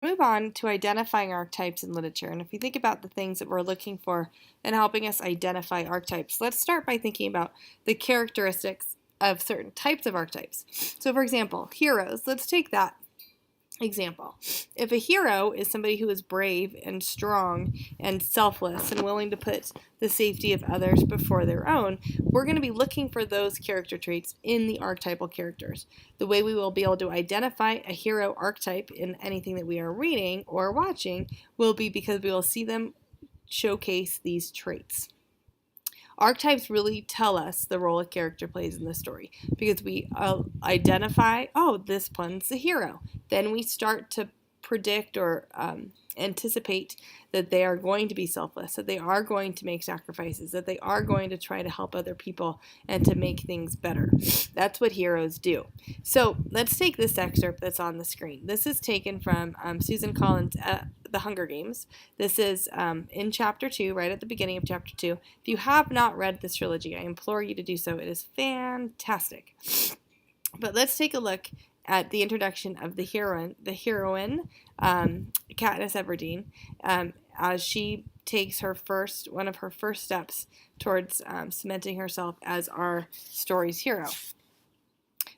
Move on to identifying archetypes in literature. And if you think about the things that we're looking for in helping us identify archetypes, let's start by thinking about the characteristics of certain types of archetypes. So for example, heroes, let's take that example. If a hero is somebody who is brave and strong and selfless and willing to put the safety of others before their own, we're going to be looking for those character traits in the archetypal characters. The way we will be able to identify a hero archetype in anything that we are reading or watching will be because we will see them showcase these traits. Archetypes really tell us the role a character plays in the story because we identify, oh, this one's the hero. Then we start to predict or anticipate that they are going to be selfless, that they are going to make sacrifices, that they are going to try to help other people and to make things better. That's what heroes do. So let's take this excerpt that's on the screen. This is taken from Susan Collins' The Hunger Games. This is in Chapter 2, right at the beginning of Chapter 2. If you have not read this trilogy, I implore you to do so. It is fantastic. But let's take a look at the introduction of the heroine, Katniss Everdeen, as she takes one of her first steps towards cementing herself as our story's hero.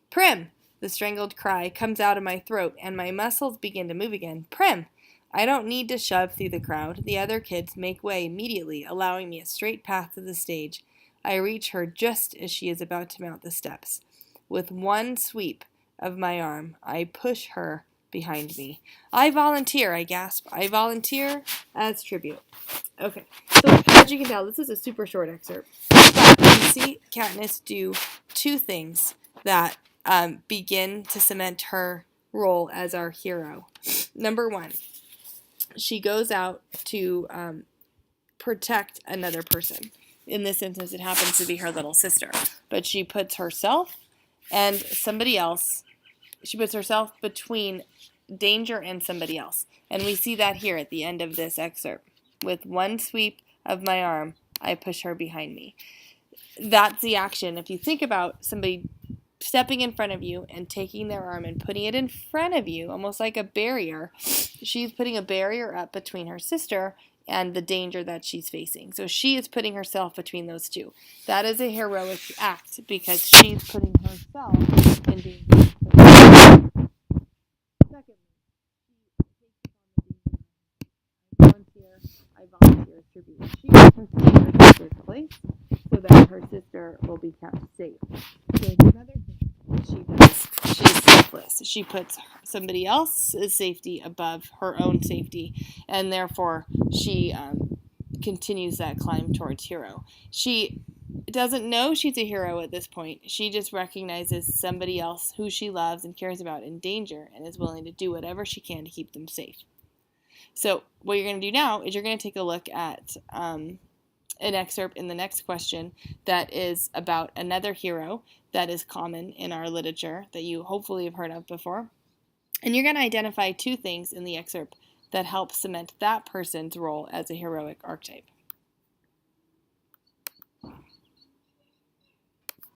Prim! The strangled cry comes out of my throat, and my muscles begin to move again. Prim! I don't need to shove through the crowd. The other kids make way immediately, allowing me a straight path to the stage. I reach her just as she is about to mount the steps. With one sweep of my arm, I push her behind me. I volunteer, I gasp. I volunteer as tribute. Okay, so as you can tell, this is a super short excerpt. But you see Katniss do two things that begin to cement her role as our hero. Number one, she goes out to protect another person. In this instance, it happens to be her little sister. But she puts herself and somebody else, she puts herself between danger and somebody else. And we see that here at the end of this excerpt. With one sweep of my arm, I push her behind me. That's the action. If you think about somebody stepping in front of you and taking their arm and putting it in front of you, almost like a barrier, she's putting a barrier up between her sister and the danger that she's facing. So she is putting herself between those two. That is a heroic act because she's putting herself in danger. Secondly, I volunteer as tribute. She puts herself in her sister's place so that her sister will be kept safe. So another thing she does, she's selfless. She puts somebody else's safety above her own safety, and therefore she continues that climb towards hero. She doesn't know she's a hero at this point. She just recognizes somebody else who she loves and cares about in danger and is willing to do whatever she can to keep them safe. So what you're going to do now is you're going to take a look at an excerpt in the next question that is about another hero that is common in our literature that you hopefully have heard of before. And you're going to identify two things in the excerpt that help cement that person's role as a heroic archetype.